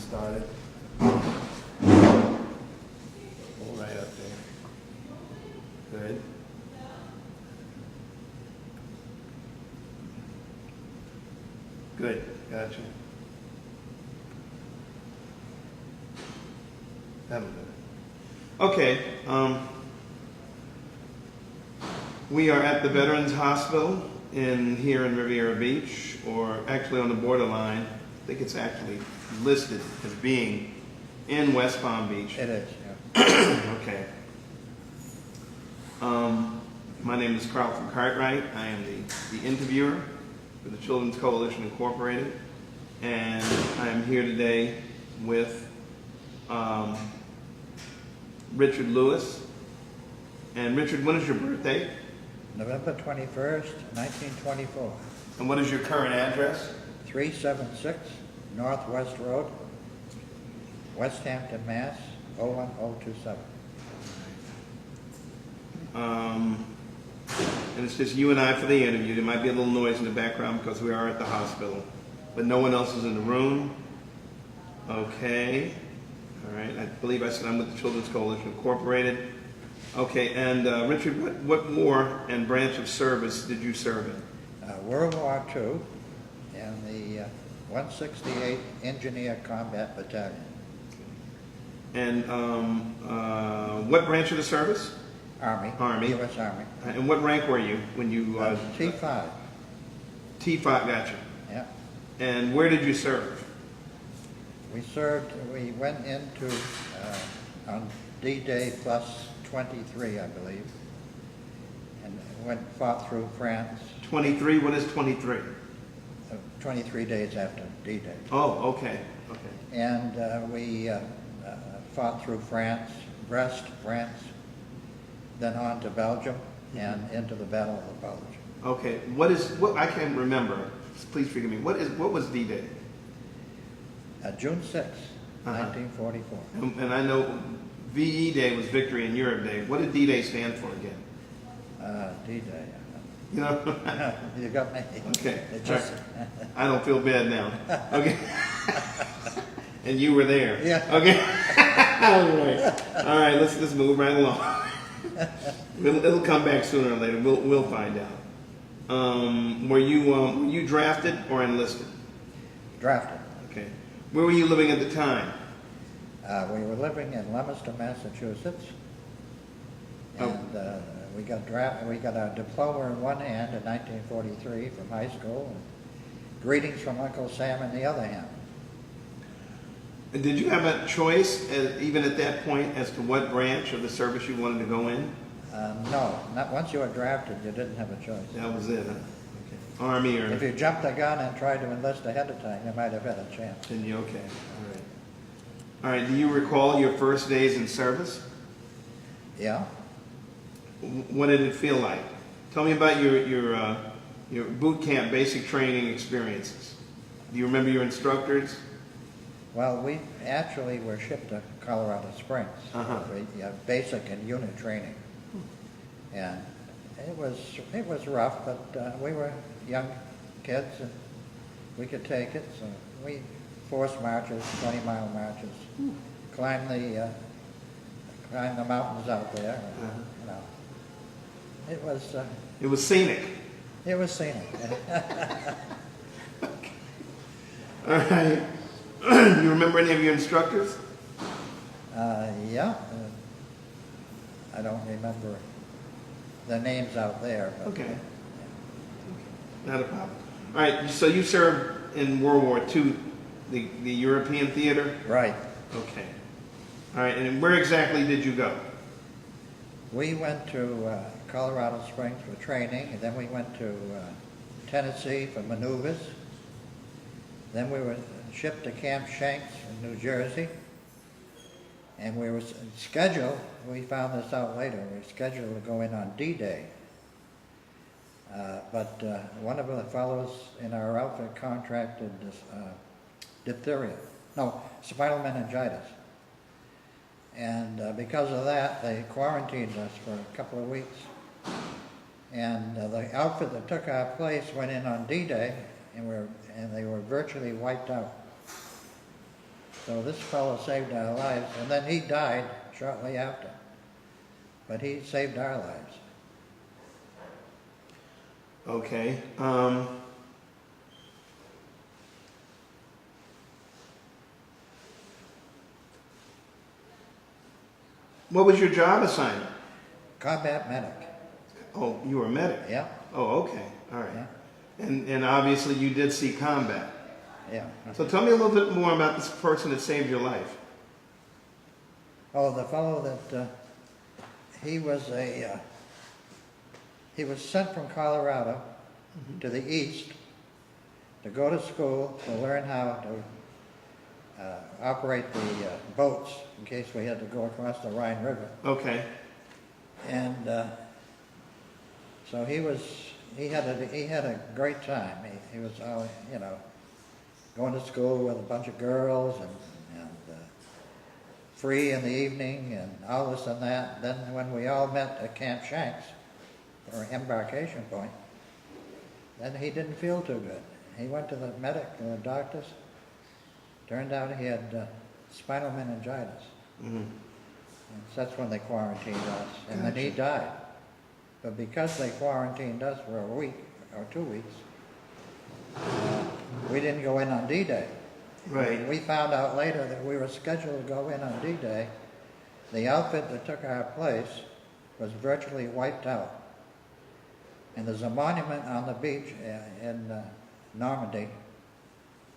started. Pull right up there. Good. Good, gotcha. That'll do it. Okay, we are at the Veterans Hospital here in Riviera Beach, or actually on the borderline. I think it's actually listed as being in West Palm Beach. It is, yeah. Okay. My name is Carlton Cartwright. I am the interviewer for the Children's Coalition Incorporated, and I am here today with Richard Lewis. And Richard, when is your birthday? November 21st, 1924. And what is your current address? 376 Northwest Road, West Hampton, Mass. 01027. And it's just you and I for the interview. There might be a little noise in the background because we are at the hospital, but no one else is in the room. Okay. All right. I believe I said I'm with the Children's Coalition Incorporated. Okay. And Richard, what war and branch of service did you serve in? World War II and the 168 Engineer Combat Battalion. And what branch of the service? Army. Army. U.S. Army. And what rank were you when you? T5. T5, gotcha. Yeah. And where did you serve? We went into, on D-Day plus 23, I believe, and fought through France. 23, what is 23? 23 days after D-Day. Oh, okay, okay. And we fought through France, Brest, France, then on to Belgium, and into the Battle of the Bulge. Okay, I can't remember, please forgive me, what was D-Day? June 6th, 1944. And I know VE Day was Victory in Europe Day. What did D-Day stand for again? D-Day. You know? You got me. Okay, It just, I don't feel bad now. Okay. And you were there. Yeah. Okay. All right, let's move right along. It'll come back sooner or later. We'll find out. Were you drafted or enlisted? drafted. Okay. Where were you living at the time? We were living in Leominster, Massachusetts, and we got our diploma in one hand in 1943 from high school, and greetings from Uncle Sam in the other hand. And did you have a choice, even at that point, as to what branch of the service you wanted to go in? No, not once you were drafted, you didn't have a choice. That was it, huh? Okay. Army or... If you jumped the gun and tried to enlist ahead of time, you might have had a chance. Then you okay? All right. All right. Do you recall your first days in service? Yeah. What did it feel like? Tell me about your boot camp basic training experiences. Do you remember your instructors? Well, we actually were shipped to Colorado Springs for basic and unit training, and it was rough, but we were young kids and we could take it. So we forced marches, 20-mile marches, climbed the mountains out there. You know, it was scenic. It was scenic. All right. Do you remember any of your instructors? Yeah. I don't remember the names out there. But, Okay. Not a problem. All right. So you served in World War II, the European theater? Right. Okay. All right. And where exactly did you go? We went to Colorado Springs for training, and then we went to Tennessee for maneuvers. Then we were shipped to Camp Shanks in New Jersey, and we were scheduled, we found this out later, we were scheduled to go in on D-Day. But one of the fellows in our outfit contracted spinal meningitis. And because of that, they quarantined us for a couple of weeks. And the outfit that took our place went in on D-Day, and they were virtually wiped out. So this fellow saved our lives, and then he died shortly after. But he saved our lives. Okay. What was your job assignment? Combat medic. Oh, you were a medic? Yeah, Oh, okay, all right. yeah, And obviously you did see combat. yeah. So tell me a little bit more about this person that saved your life. Oh, the fellow that, he was sent from Colorado to the east to go to school to learn how to operate the boats in case we had to go across the Rhine River. Okay, And so he had a great time. He was, you know, going to school with a bunch of girls and free in the evening and all this and that. Then when we all met at Camp Shanks, or embarkation point, then he didn't feel too good. He went to the medic and the doctors. Turned out he had spinal meningitis. mm-hmm. And that's when they quarantined us. And then he died. But because they quarantined us for a week or 2 weeks, we didn't go in on D-Day. Right. We found out later that we were scheduled to go in on D-Day. The outfit that took our place was virtually wiped out. And there's a monument on the beach in Normandy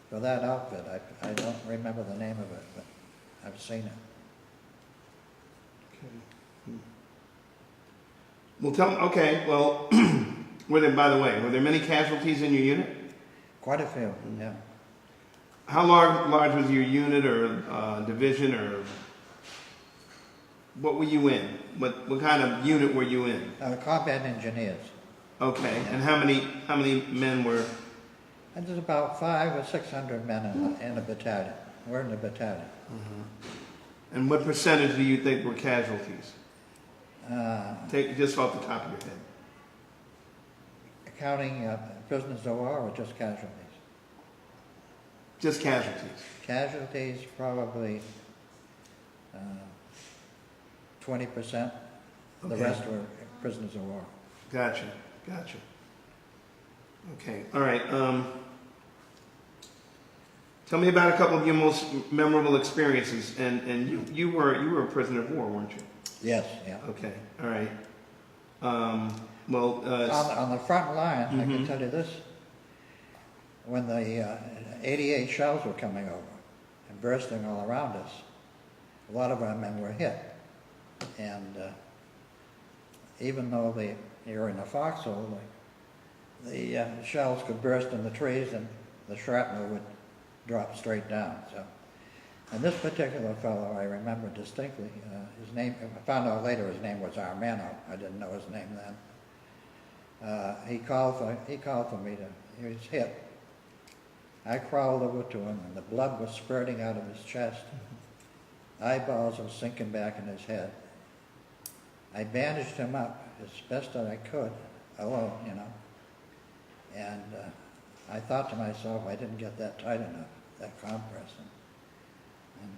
for that outfit. I don't remember the name of it, but I've seen it. Well, were there, by the way, were there many casualties in your unit? Quite a few, yeah. How large was your unit or division, or what were you in? What kind of unit were you in? Combat engineers. Okay, and how many men were? And there's about 500 or 600 men in a battalion. We're in the battalion. And what percentage do you think were casualties? Take just off the top of your head. Counting prisoners of war or just casualties? Just casualties. Casualties, probably 20%. The Okay. rest were prisoners of war. Gotcha. Okay, all right. Tell me about a couple of your most memorable experiences. And you were a prisoner of war, weren't you? Yes, yeah. Okay, all right. On the front line, I can Mhm. tell you this, when the 88 shells were coming over and bursting all around us, a lot of our men were hit. And even though they were in a foxhole, the shells could burst in the trees and the shrapnel would drop straight down. So, and this particular fellow, I remember distinctly, his name, I found out later his name was Armano. I didn't know his name then. He called for me he was hit. I crawled over to him and the blood was spurting out of his chest. Eyeballs were sinking back in his head. I bandaged him up as best that I could, alone, you know. And I thought to myself, I didn't get that tight enough, that compress. And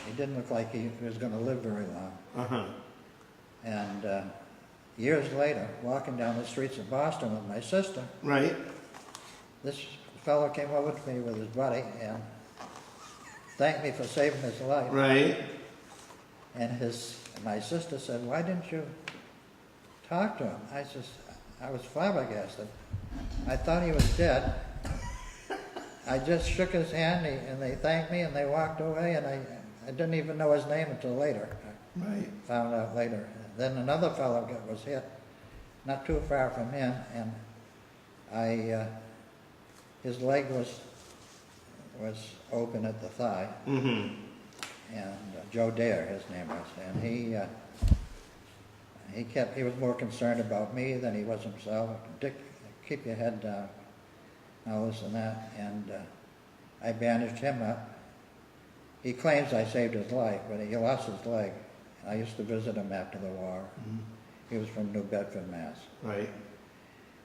he didn't look like he was going to live very long. Uh-huh. And years later, walking down the streets of Boston with my sister, Right. this fellow came over to me with his buddy and thanked me for saving his life. Right. And my sister said, "Why didn't you talk to him?" I was flabbergasted. I thought he was dead. I just shook his hand and they thanked me and they walked away, and I didn't even know his name until later. Right. I found out later. Then another fellow was hit not too far from him, and his leg was open at the thigh. Mm-hmm. And Joe Dare, his name was, and he was more concerned about me than he was himself. Dick, keep your head down, all this and that, and I bandaged him up. He claims I saved his life, but he lost his leg. I used to visit him after the war. Mm-hmm. He was from New Bedford, Mass. Right.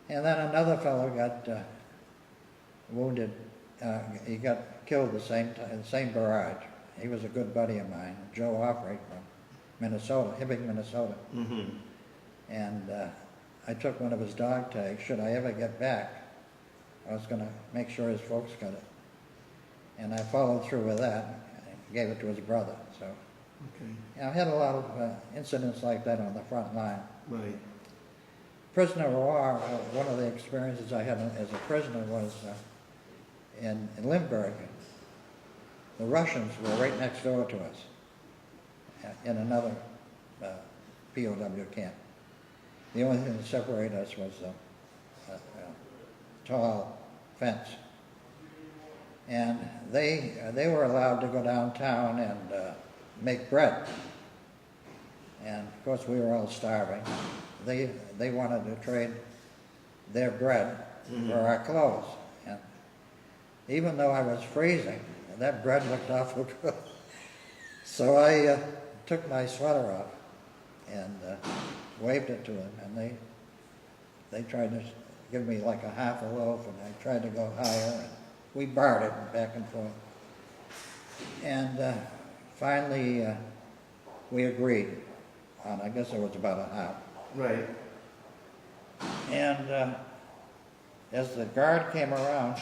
And then another fellow got wounded. He got killed the same time, the same barrage. he was a good buddy of mine, Joe Offrey from Minnesota, Hibbing, Minnesota. Mm-hmm. And I took one of his dog tags. Should I ever get back, I was going to make sure his folks got it. And I followed through with that. I gave it to his brother. So Okay. I had a lot of incidents like that on the front line. Right. Prisoner of war, one of the experiences I had as a prisoner was in Limburg. The Russians were right next door to us in another POW camp. The only thing that separated us was a tall fence. And they were allowed to go downtown and make bread. And of course we were all starving. They wanted to trade their bread for our clothes. And even though I was freezing, that bread looked awful good. So I took my sweater off and waved it to them, and they tried to give me like a half a loaf, and I tried to go higher, and we bartered back and forth. And finally, we agreed on, I guess it was about a half. Right. And as the guard came around,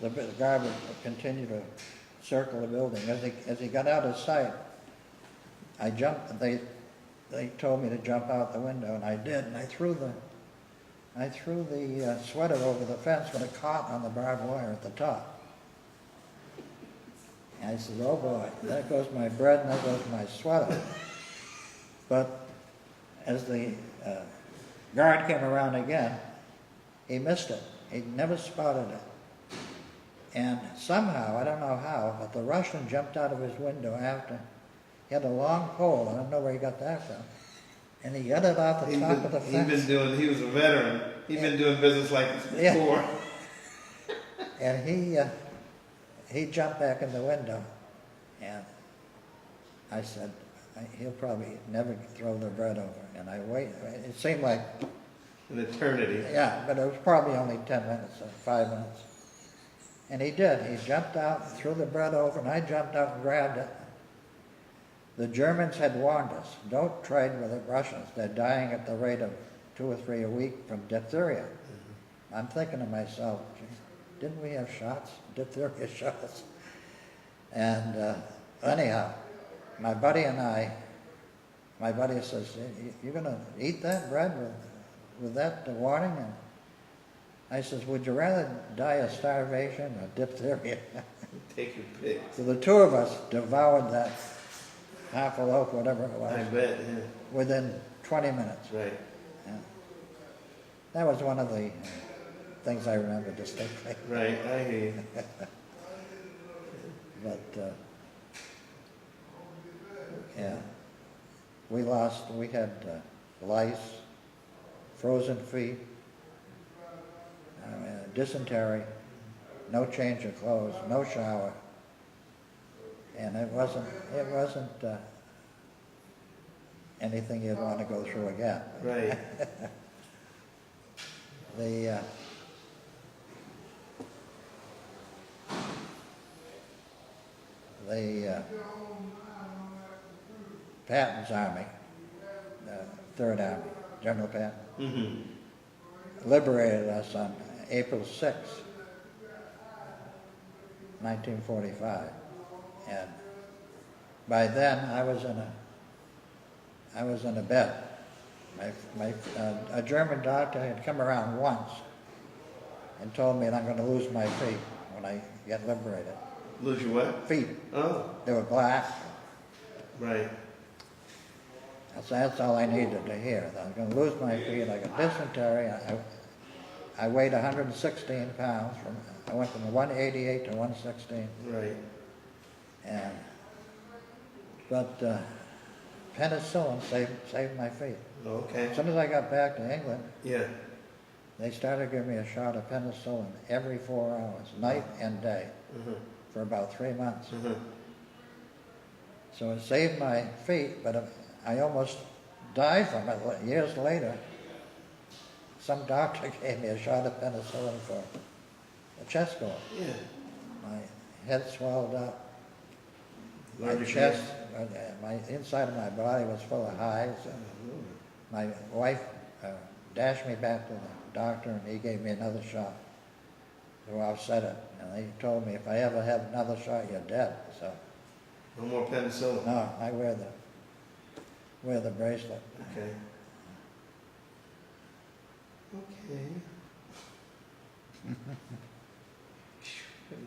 the guard would continue to circle the building. As he got out of sight, I jumped. They told me to jump out the window, and I did. And I threw the sweater over the fence, but it caught on the barbed wire at the top. And I said, "Oh boy, there goes my bread, and there goes my sweater." But as the guard came around again, he missed it. He never spotted it. And somehow, I don't know how, but the Russian jumped out of his window after. He had a long pole, I don't know where he got that from. And he got it off the top of the fence. He was a veteran. He'd been doing business like this before. Yeah. And he jumped back in the window. And I said, he'll probably never throw the bread over. And I waited. It seemed like An eternity. yeah, but it was probably only 10 minutes or 5 minutes. And he did. He jumped out, threw the bread over, and I jumped out and grabbed it. The Germans had warned us, don't trade with the Russians. They're dying at the rate of 2 or 3 a week from diphtheria. Mm-hmm. I'm thinking to myself, didn't we have shots, diphtheria shots? And anyhow, my buddy says, "You're going to eat that bread with that warning?" And I says, "Would you rather die of starvation or diphtheria?" Take your pick. So the two of us devoured that half a loaf, whatever it was, I bet, yeah. within 20 minutes. Right. Yeah. That was one of the things I remember distinctly. Right, I hear you. But, yeah, we had lice, frozen feet, dysentery, no change of clothes, no shower, and it wasn't anything you'd want to go through again. Right. Patton's Army, Third Army, General Patton, Mm-hmm. liberated us on April 6th, 1945, and by then I was in a bed. A German doctor had come around once and told me that I'm going to lose my feet when I get liberated. Lose your what? Feet. Oh, They were black. right. That's all I needed to hear. I was going to lose my feet. I got dysentery. I weighed 116 pounds. I went from 188 to 116. Right. But penicillin saved my feet. Okay. As soon as I got back to England, Yeah. they started giving me a shot of penicillin every 4 hours, night and day, for about 3 months. So it saved my feet, but I almost died from it years later. Some doctor gave me a shot of penicillin for a chest cold. Yeah. head swelled up, my Allergic chest, my inside of my body was full of hives. My wife dashed me back to the doctor, and he gave me another shot to offset it. And he told me if I ever have another shot, you're dead. So No more penicillin. no, I wear the bracelet. Okay. Okay. I'm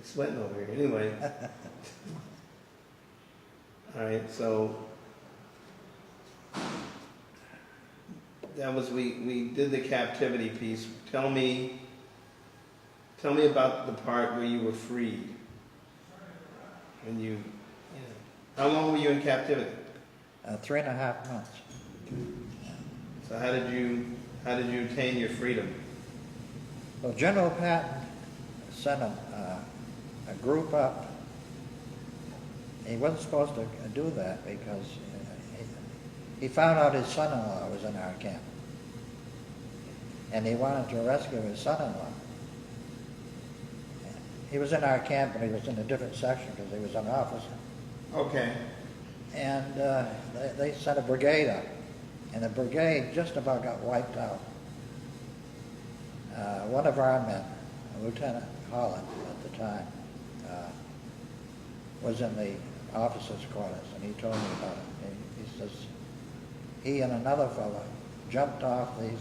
sweating over here. Anyway. All right, so that was, we did the captivity piece. Tell me about the part where you were freed. When you, how long were you in captivity? 3.5 months. So how did you attain your freedom? Well, General Patton sent a group up. He wasn't supposed to do that because he found out his son-in-law was in our camp. And he wanted to rescue his son-in-law. He was in our camp, but he was in a different section because he was an officer. Okay. And they sent a brigade up. And the brigade just about got wiped out. One of our men, Lieutenant Holland at the time, was in the officers' quarters, and he told me about it. He says he and another fellow jumped off these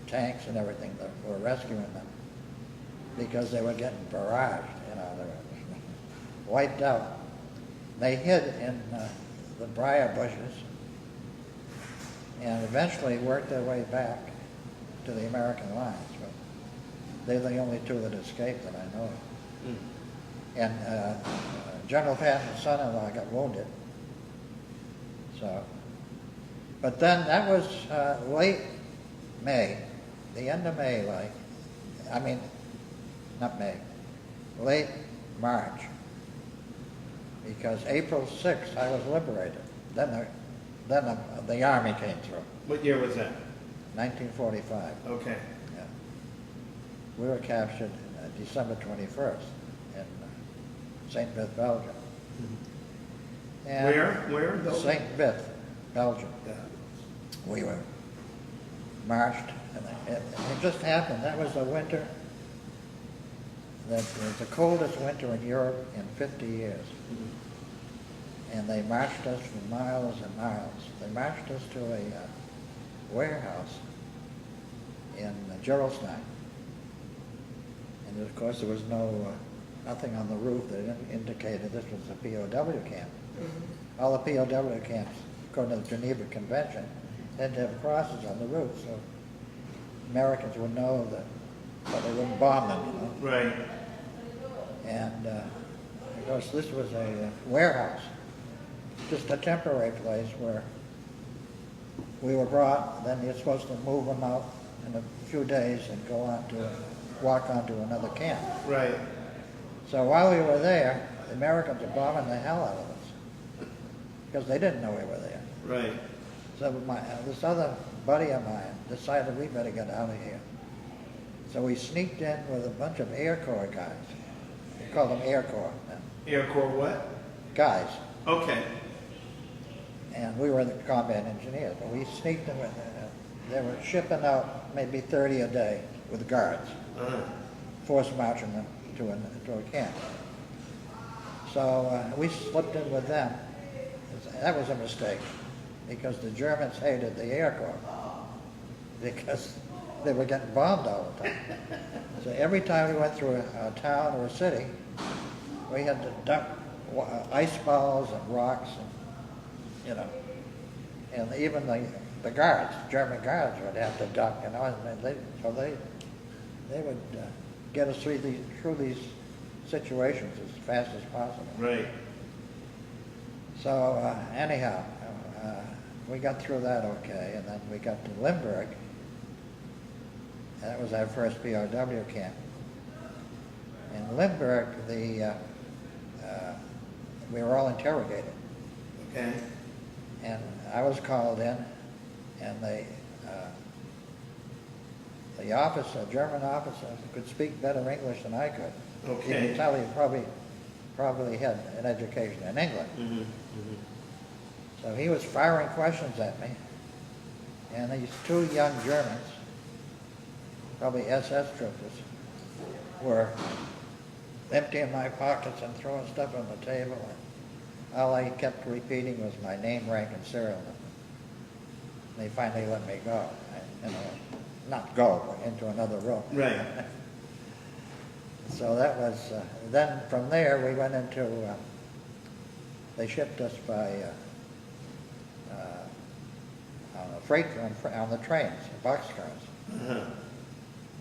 tanks and everything that were rescuing them because they were getting barraged, they were wiped out. They hid in the briar bushes and eventually worked their way back to the American lines, but they're the only two that escaped that I know of. And General Patton's son-in-law got wounded. So, but then that was late May, the end of May, late March, because April 6th I was liberated. Then the Army came through, What year was that? 1945. Okay. Yeah. We were captured December 21st in St. Vith, Belgium. And Where? Belgium? St. Vith, Belgium. Yeah. We were marched, and it just happened. That was the winter, that was the coldest winter in Europe in 50 years. And they marched us for miles and miles. They marched us to a warehouse in Gerolstein. And of course there was nothing on the roof that indicated this was a POW camp. All the POW camps, according to the Geneva Convention, had to have crosses on the roof so Americans would know that, but they wouldn't bomb them, Right. And of course this was a warehouse, just a temporary place where we were brought. Then you're supposed to move them out in a few days and walk on to another camp. Right. So while we were there, the Americans were bombing the hell out of us because they didn't know we were there. Right. So this other buddy of mine decided we better get out of here. So we sneaked in with a bunch of Air Corps guys. We called them Air Corps then. Air Corps what? Guys. Okay. And we were the combat engineers. But we sneaked in with they were shipping out maybe 30 a day with guards, force marching them to a camp. So we slipped in with them. That was a mistake because the Germans hated the Air Corps because they were getting bombed all the time. So every time we went through a town or a city, we had to duck ice balls and rocks and even the guards, German guards would have to duck, and they would get us through these situations as fast as possible. Right. So anyhow, we got through that okay, and then we got to Limburg. That was our first POW camp. In Limburg, we were all interrogated. Okay. And I was called in, and the the officer, German officer, could speak better English than I could. Okay. You can tell he probably had an education in England. Mm-hmm. So he was firing questions at me, and these two young Germans, probably SS troopers, were emptying my pockets and throwing stuff on the table. And all I kept repeating was my name, rank, and serial number. They finally let me go. Not go, but into another room. Right. So that was, then from there we went into, they shipped us by, on a freight, on the trains, the boxcars. Uh-huh.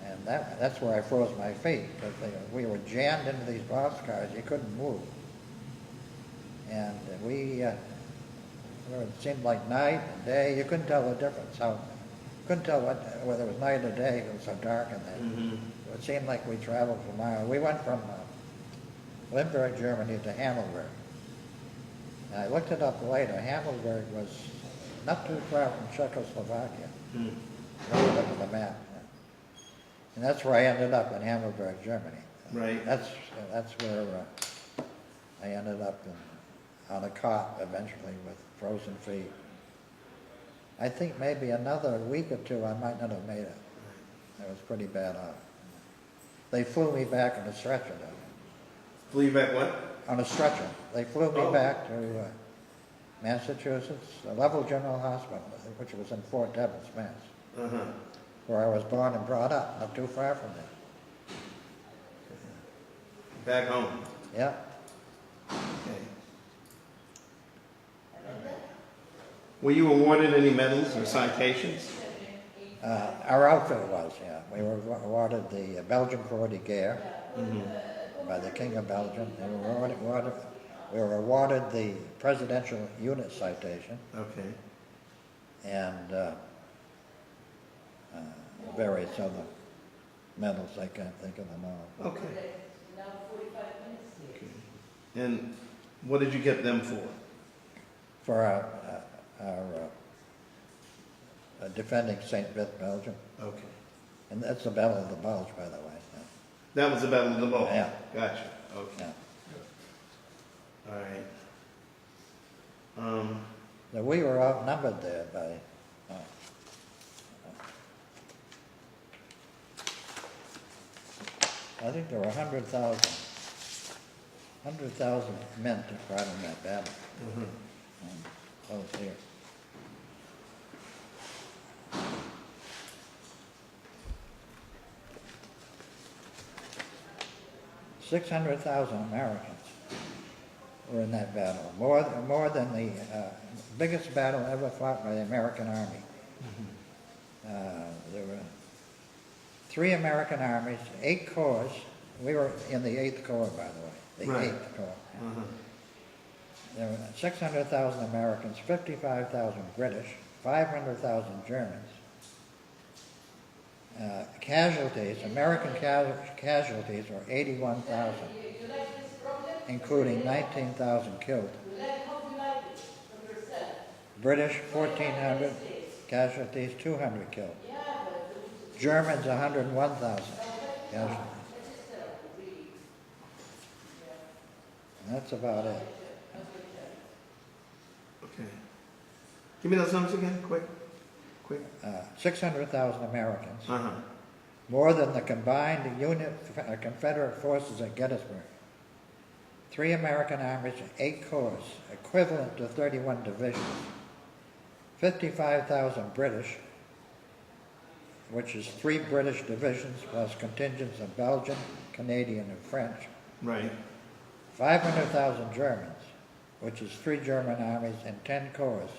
And that's where I froze my feet, because we were jammed into these boxcars, you couldn't move. And it seemed like night and day, you couldn't tell the difference. Couldn't tell whether it was night or day, it was so dark in there. Mm-hmm. It seemed like we traveled for miles. We went from Limburg, Germany to Hammelburg. And I looked it up later. Hammelburg was not too far from Czechoslovakia. Mm. I looked up on the map. And that's where I ended up in Hammelburg, Germany. Right. That's where I ended up on a cot eventually with frozen feet. I think maybe another week or two I might not have made it. It was pretty bad off. They flew me back on a stretcher though. Flew you back what? On a stretcher. They flew me back to Massachusetts, the Level General Hospital, which was in Fort Devens, Mass, Uh-huh. where I was born and brought up, not too far from there. Back home. Yeah. Okay. Were you awarded any medals or citations? Our outfit was, yeah. We were awarded the Belgian Croix de Guerre by the King of Belgium. We were awarded the Presidential Unit Citation Okay. and various other medals. I can't think of them all. Okay. And what did you get them for? For our defending St. Vith, Belgium. Okay. And that's the Battle of the Bulge, by the way. That was the Battle of the Bulge? Yeah. Gotcha. Okay. Yeah. All right. So we were outnumbered there by, I think there were 100,000 men took part in that battle. Oh, here. $600,000 Americans were in that battle, more than the biggest battle ever fought by the American Army. There were 3 American armies, 8 corps. We were in the 8th Corps, by the way, the Right. 8th Corps. There were 600,000 Americans, 55,000 British, 500,000 Germans. Casualties, American casualties were 81,000, including 19,000 killed. British, 1,400 casualties, 200 killed. Germans, 101,000 casualties. And that's about it. Okay. Give me those numbers again, quick. 600,000 Americans, Uh-huh. more than the combined Confederate forces at Gettysburg. 3 American armies, 8 corps, equivalent to 31 divisions. 55,000 British, which is 3 British divisions plus contingents of Belgian, Canadian, and French. Right. 500,000 Germans, which is 3 German armies and 10 corps.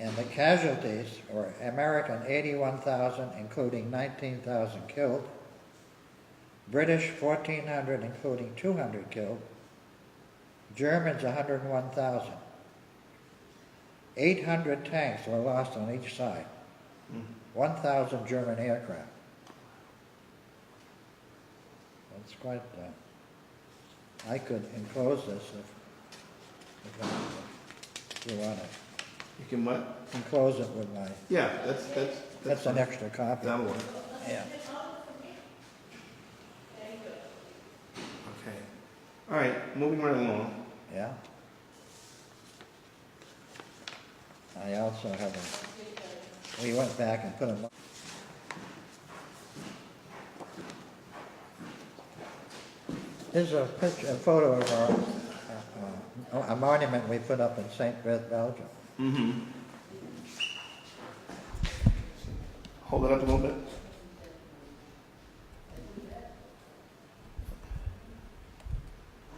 And the casualties were American 81,000, including 19,000 killed. British 1,400, including 200 killed. Germans 101,000. 800 tanks were lost on each side. 1,000 German aircraft. That's quite. I could enclose this if you want to. You can what? Enclose it with my. Yeah, that's That's an extra copy. That'll work. Yeah. Okay. All right, moving right along. Yeah. I also have a, we went back and put them. Here's a picture, a photo of a monument we put up in St. Beth, Belgium. Mm-hmm. Hold it up a little bit.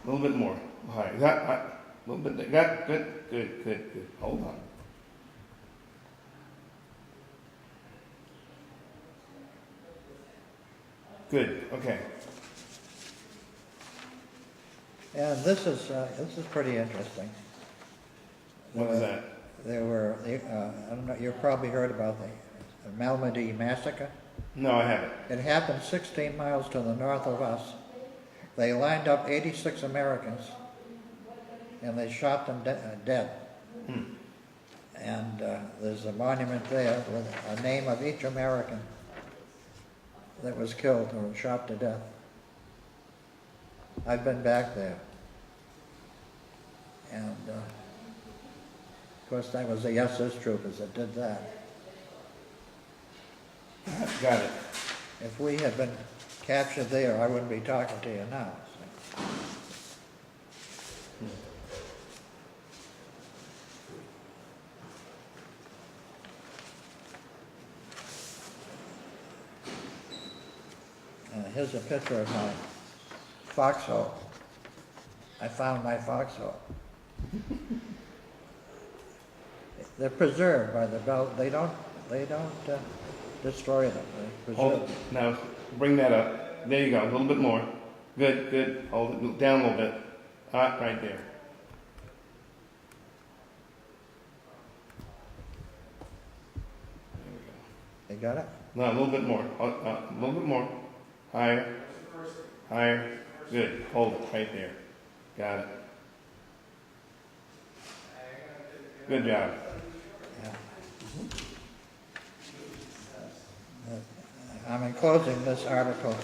A little bit more. All right, that, a little bit, that, good. Hold on. Good, okay. And this is pretty interesting. What is that? There were, I don't know, you've probably heard about the Malmedy massacre. No, I haven't. It happened 16 miles to the north of us. They lined up 86 Americans, and they shot them dead. Hmm. And there's a monument there with a name of each American that was killed or shot to death. I've been back there. And of course that was the SS troopers that did that. Got it. If we had been captured there, I wouldn't be talking to you now. So. Here's a picture of my foxhole. I found my foxhole. They're preserved by the belt. They don't destroy them. They Hold preserve it. Now, bring that up. There you go. A little bit more. Good. Hold it down a little bit. Right there. They got it? No, a little bit more. A little bit more. Higher. Higher. Good. Hold it right there. Got it. Good job. Yeah. I'm enclosing this article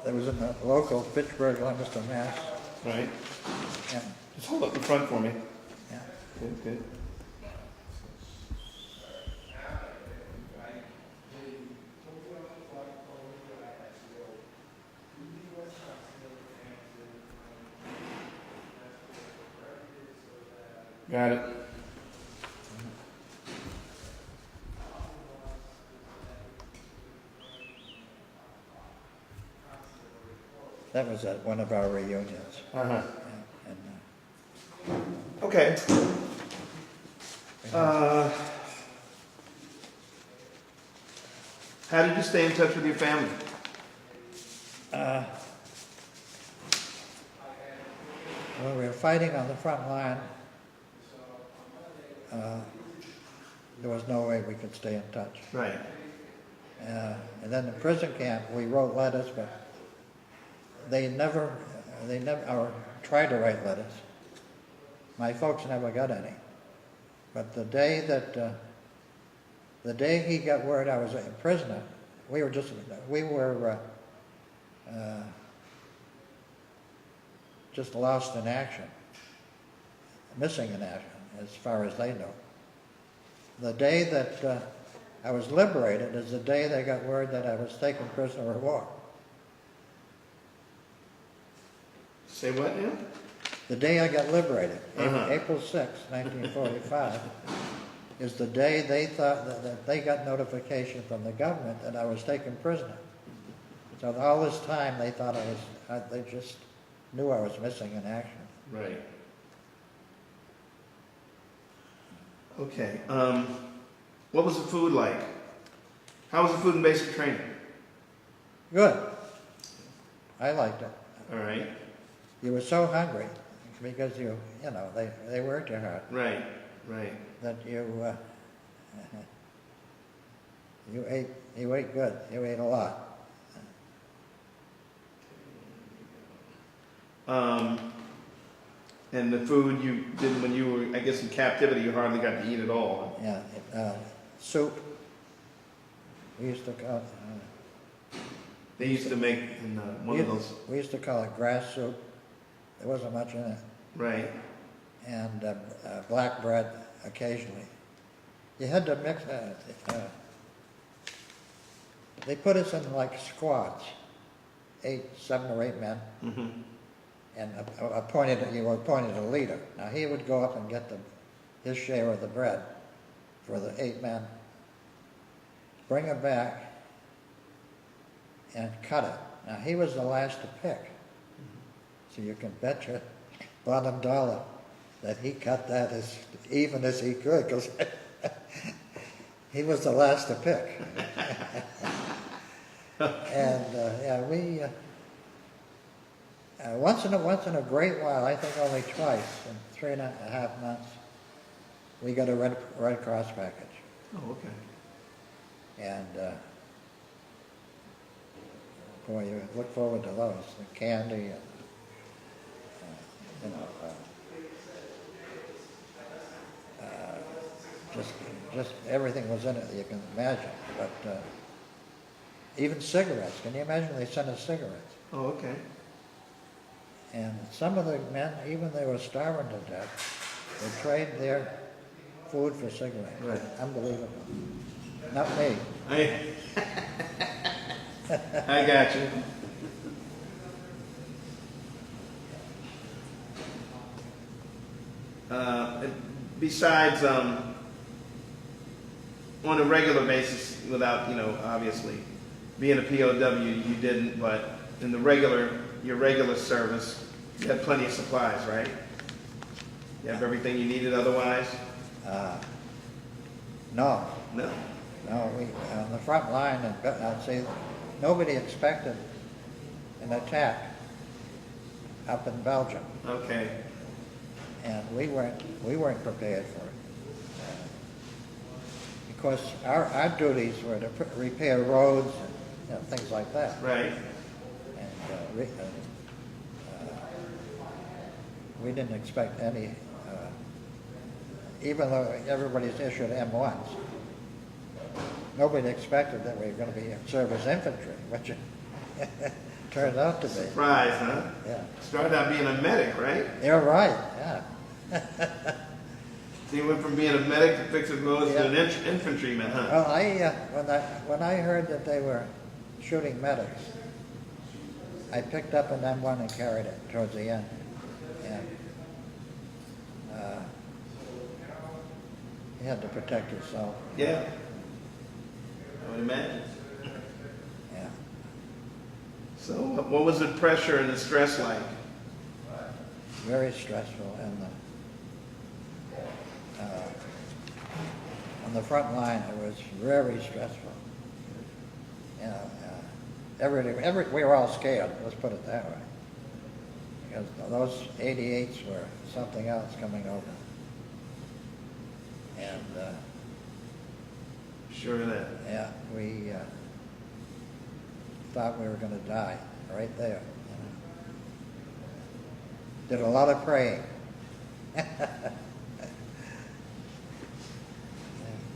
that was in the local Fitchburg, Leominster, Mass. Right. Yeah, Just hold up the front for me. yeah. Good. Got it. That was at one of our reunions. Uh-huh. Yeah, and, Okay. How did you stay in touch with your family? when we were fighting on the front line, there was no way we could stay in touch. Right. And then in prison camp, we wrote letters, but they never, or tried to write letters. My folks never got any. But the day he got word I was a prisoner, we were just lost in action, missing in action, as far as they know. The day that I was liberated is the day they got word that I was taken prisoner of war. Say what now? The day I got liberated, Uh-huh. April 6, 1945, is the day they thought that they got notification from the government that I was taken prisoner. So all this time they thought they just knew I was missing in action. Right. Okay. What was the food like? How was the food in basic training? Good. I liked it. All right. You were so hungry because they worked you hard Right. that you ate good. You ate a lot. And the food you did when you were, I guess, in captivity, you hardly got to eat at all. Yeah, soup, We used to call, They used to make in one of those, we used to call it grass soup. There wasn't much in it. right? And black bread occasionally. You had to mix, they put us in like squads, 7 or 8 men, Mm-hmm. and you were appointed a leader. Now he would go up and get his share of the bread for the 8 men, bring it back, and cut it. Now he was the last to pick, so you can bet your bottom dollar that he cut that as even as he could, because he was the last to pick. And yeah, we once in a great while, I think only twice in 3.5 months, we got a Red Cross package, Oh, okay. and boy, you look forward to those, the candy and you know. Just everything was in it that you can imagine. But even cigarettes. Can you imagine they sent us cigarettes? Oh, okay. And some of the men, even they were starving to death, would trade their food for cigarettes. Right. Unbelievable. Not me. I got you. Besides, on a regular basis, without, obviously, being a POW, you didn't, but in your regular service, you had plenty of supplies, right? You have everything you needed otherwise? No. No? No, we, on the front line, I'd say nobody expected an attack up in Belgium. Okay. And we weren't prepared for it. Because our duties were to repair roads and things like that. Right. And we didn't expect any, even though everybody's issued M1s, nobody expected that we were going to be service infantry, which it turned out to be. Surprise, huh? Yeah. Started out being a medic, right? You're right, yeah. So you went from being a medic to fixing roads to an Yeah. infantryman, huh? Well, when I heard that they were shooting medics, I picked up an M1 and carried it towards the end. And you had to protect yourself. Yeah. I would imagine. Yeah. So what was the pressure and the stress like? Very stressful. And on the front line, it was very stressful. You know, we were all scared, let's put it that way. Because those 88s were something else coming over. And Sure of that. yeah, we thought we were going to die right there. You know. Did a lot of praying. Did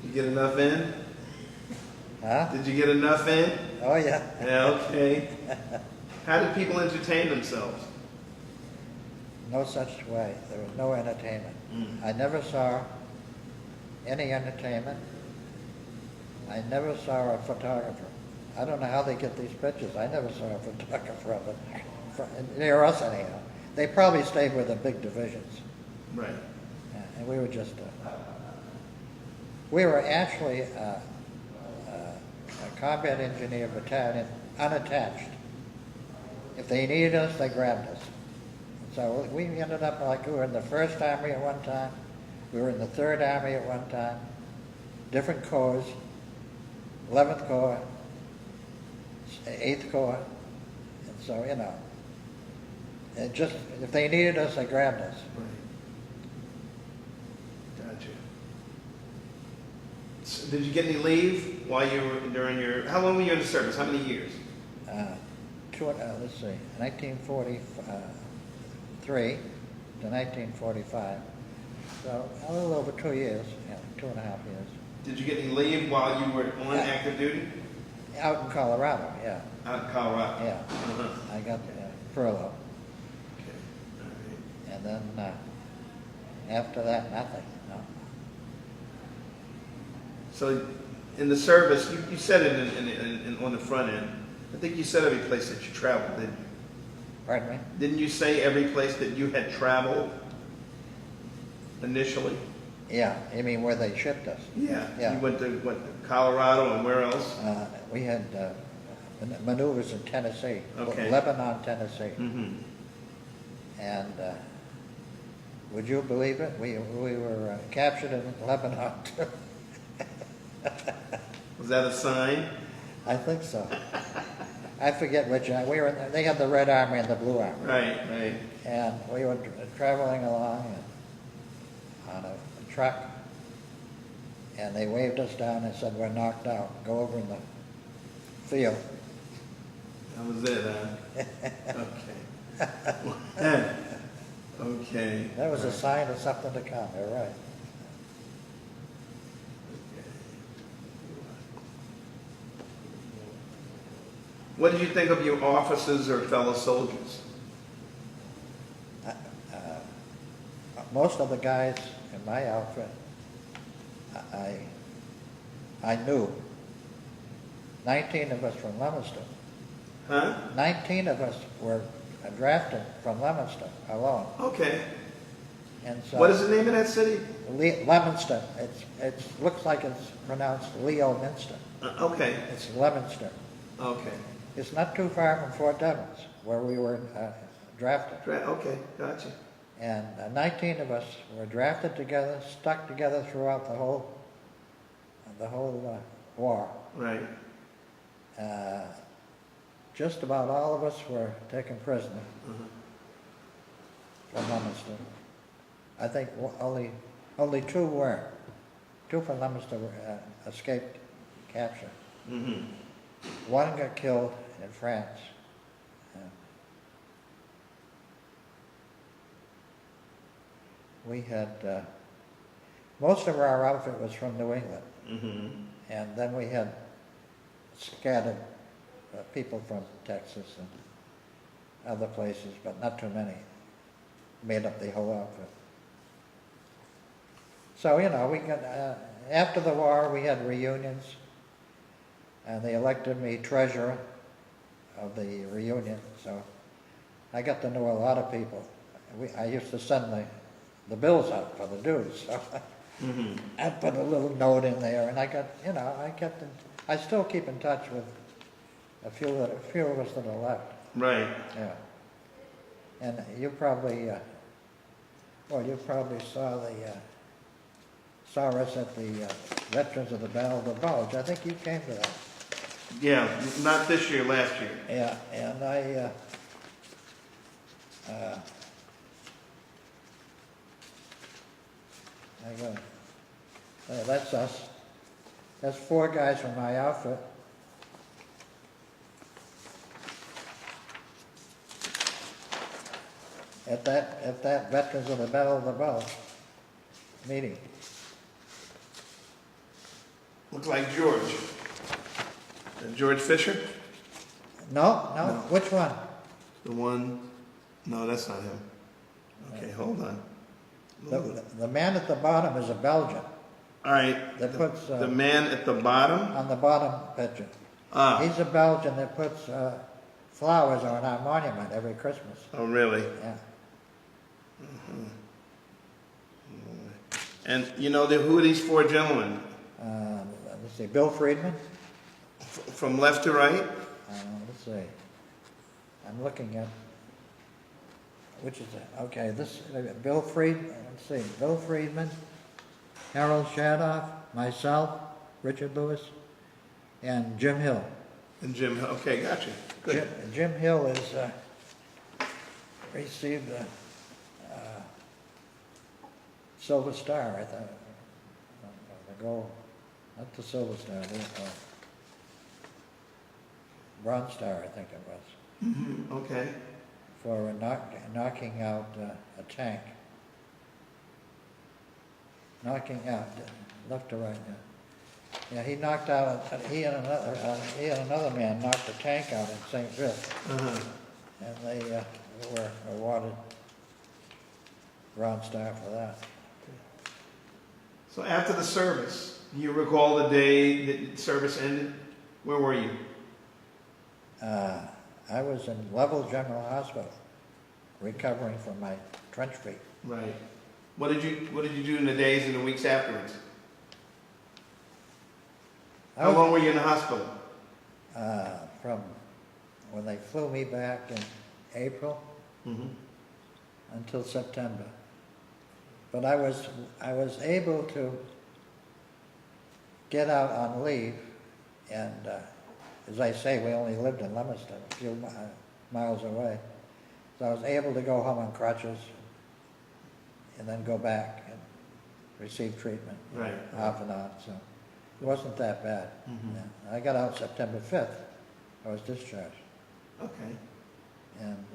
you get enough in? Huh? Did you get enough in? Oh, yeah. Yeah, okay. How did people entertain themselves? No such way. There was no entertainment. I never saw any entertainment. I never saw a photographer. I don't know how they get these pictures. I never saw a photographer of it. Near us, anyhow. They probably stayed with the big divisions. Right. Yeah, and we were just, we were actually a combat engineer battalion, unattached. If they needed us, they grabbed us. So we ended up like we were in the 1st Army at one time, we were in the 3rd Army at one time, different corps, 11th Corps, 8th Corps, and so, you know, it just, if they needed us, they grabbed us. Right. Gotcha. So did you get any leave while you were during your? How long were you in the service? How many years? Let's see, 1943 to 1945. So a little over 2 years, yeah, 2.5 years. Did you get any leave while you were on Yeah. active duty? Out in Colorado, yeah, Out in Colorado? yeah. Uh-huh. I got furlough, Okay, all right. and then after that, nothing, no. So in the service, you said it on the front end. I think you said every place that you traveled, didn't you? Pardon me? Didn't you say every place that you had traveled initially? Yeah, you mean where they shipped us? Yeah. Yeah. You went to Colorado and where else? We had maneuvers in Tennessee, Okay. Lebanon, Tennessee. Mm-hmm. And would you believe it? We were captured in Lebanon too. Was that a sign? I think so. I forget which. We were. They had the Red Army and the Blue Army, Right, right. and we were traveling along on a truck, and they waved us down and said, "We're knocked out. Go over in the field." That was it, huh? Okay. Okay. That was a sign of something to come. You're right. What did you think of your officers or fellow soldiers? Most of the guys in my outfit, I knew. 19 of us from Leominster. Huh? 19 of us were drafted from Leominster alone. Okay. And so What is the name of that city? Leominster. It looks like it's pronounced Leo Minster. Okay. It's Leominster. Okay. It's not too far from Fort Devens, where we were drafted. Okay, gotcha. And 19 of us were drafted together, stuck together throughout the whole war. Right. Just about all of us were taken prisoner from Leominster. I think only two weren't. Two from Leominster escaped capture. Mm-hmm. One got killed in France. We had, most of our outfit was from New England. Mm-hmm. And then we had scattered people from Texas and other places, but not too many. Made up the whole outfit. So, we got, after the war, we had reunions, and they elected me treasurer of the reunion, so I got to know a lot of people. I used to send the bills out for the dues, so Mm-hmm. I put a little note in there, and I got, I still keep in touch with a few of us that are left. Right. Yeah. And you probably saw us at the Veterans of the Battle of the Bulge. I think you came to that. Yeah, not this year, last year. Yeah, and that's us. That's 4 guys from my outfit. At that Veterans of the Battle of the Bulge meeting. Look like George. George Fisher? No, No. which one? The one, no, that's not him. Okay, hold on. The man at the bottom is a Belgian. All right, That puts the man at the bottom? on the bottom picture. Ah, He's a Belgian that puts flowers on our monument every Christmas. oh, really? Yeah. And who are these 4 gentlemen? Let's see, Bill Friedman. From left to right? Let's see. I'm looking at, which is it? Okay, Bill Friedman, let's see, Bill Friedman, Harold Shadoff, myself, Richard Lewis, and Jim Hill. And Jim, okay, gotcha. Good. Jim Hill is, received a Silver Star, I thought. The gold, not the Silver Star, Bronze Star, I think it was. Mm-hmm. Okay. For knocking out a tank. Knocking out, left to right now. Yeah, he knocked out, he and another man knocked a tank out in St. Vic, Uh-huh. and they were awarded Bronze Star for that. So after the service, do you recall the day that service ended? Where were you? I was in Level General Hospital, recovering from my trench feet. Right. What did you do in the days and the weeks afterwards? How long were you in the hospital? From when they flew me back in April Mm-hmm. until September. But I was able to get out on leave, and as I say, we only lived in Leominster, a few miles away. So I was able to go home on crutches and then go back and receive treatment, Right. off and on. So it wasn't that bad. Mhm. Yeah. I got out September 5th. I was discharged. Okay. And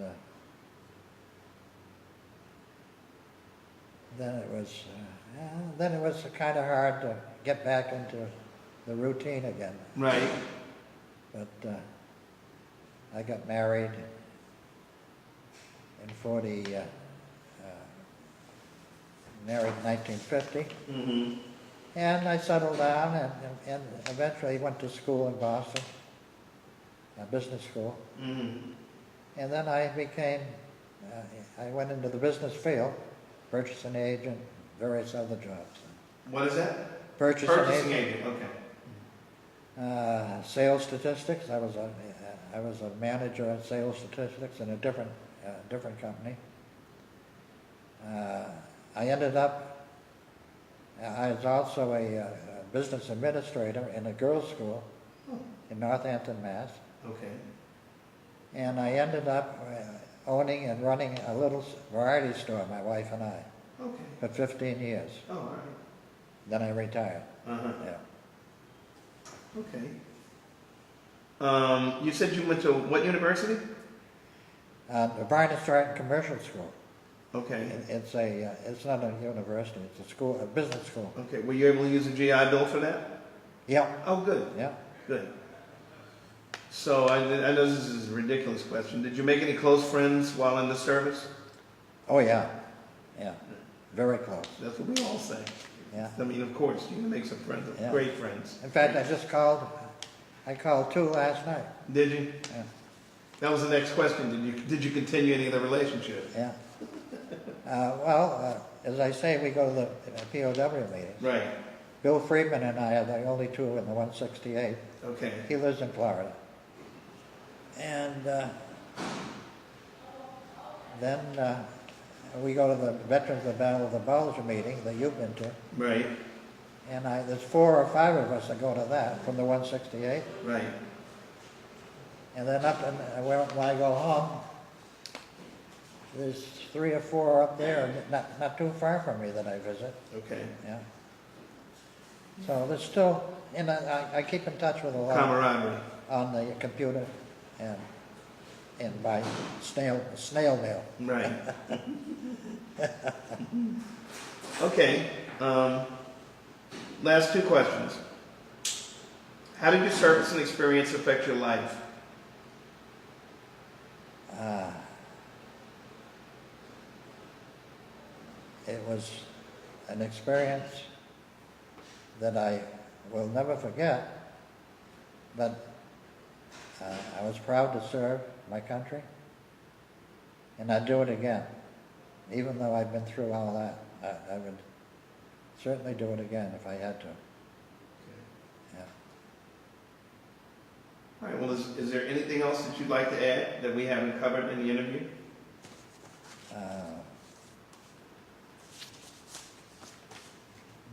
then it was kind of hard to get back into the routine again. Right. But I got married in married in 1950, Mm-hmm. and I settled down and eventually went to school in Boston, a business school. Mm-hmm. And then I I went into the business field, purchasing agent, various other jobs. What is that? Purchasing agent. agent. Okay. Sales statistics. I was a manager of sales statistics in a different company. I ended up. I was also a business administrator in a girls' school Oh. in Northampton, Mass. Okay. And I ended up owning and running a little variety store, my wife and I, Okay. for 15 years. Oh, all right. Then I retired. Uh-huh. Yeah. Okay. You said you went to what university? The Barnett Stratton Commercial School. Okay. It's not a university, it's a school, a business school. Okay. Were you able to use a GI Bill for that? Yeah, Oh, good. yeah. Good. So I know this is a ridiculous question. Did you make any close friends while in the service? Oh, yeah, yeah. Very close, That's what we all say. yeah. I mean, of course, you're gonna make some friends, Yeah. great friends. In fact, I called 2 last night. Did you? Yeah, That was the next question. Did you continue any of the relationship? yeah. Well, as I say, we go to the POW meetings. Right. Bill Friedman and I are the only two in the 168. Okay. He lives in Florida. And then we go to the Veterans of the Battle of the Bulge meeting that you've been to. Right. And there's 4 or 5 of us that go to that from the 168. Right. And then when I go home, there's 3 or 4 up there, not too far from me, that I visit. Okay. Yeah. So there's still, and I keep in touch with a lot Camaraderie. on the computer and by snail mail. Right. Okay. Last 2 questions. How did your service and experience affect your life? It was an experience that I will never forget, but I was proud to serve my country, and I'd do it again. Even though I've been through all that, I would certainly do it again if I had to. Yeah. All right. Well, is there anything else that you'd like to add that we haven't covered in the interview?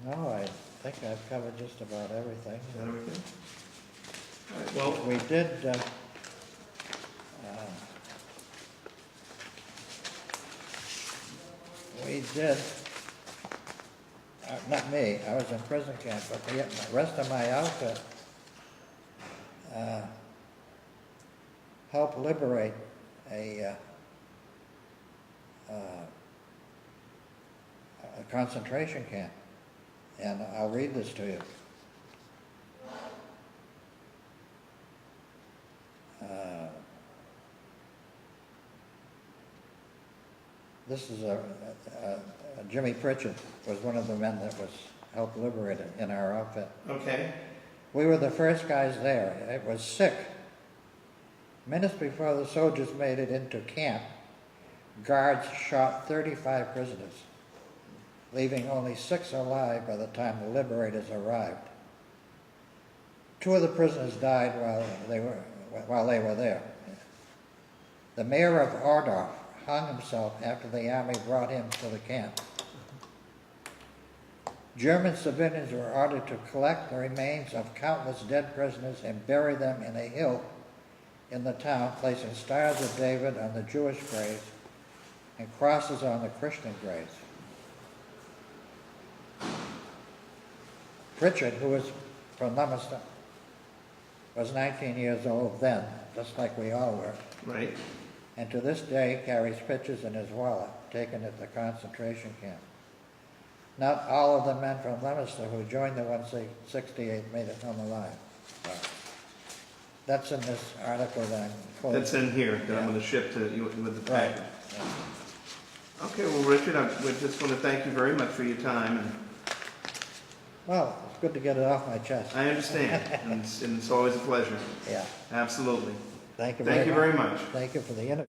No, I think I've covered just about everything. Is that everything? All right. Well, We did, not me, I was in prison camp, but the rest of my outfit helped liberate a concentration camp. And I'll read this to you. This is Jimmy Pritchett was one of the men that was helped liberate it in our outfit. Okay. We were the first guys there. It was sick. Minutes before the soldiers made it into camp, guards shot 35 prisoners, leaving only 6 alive by the time the liberators arrived. 2 of the prisoners died while they were there. The mayor of Ordorf hung himself after the army brought him to the camp. German civilians were ordered to collect the remains of countless dead prisoners and bury them in a hill in the town, placing stars of David on the Jewish graves and crosses on the Christian graves. Pritchett, who was from Leominster, was 19 years old then, just like we all were, Right. and to this day carries pictures in his wallet taken at the concentration camp. Not all of the men from Leominster who joined the 168th made it home alive. That's in this article that I'm quoting. That's in here that I'm Yeah. going to ship to you with the Right. package. Okay, well, Richard, we just want to thank you very much for your time. And Well, it's good to get it off my chest. I understand, and it's always a pleasure. Yeah. Absolutely. Thank you Thank you very much. Thank you for the interview.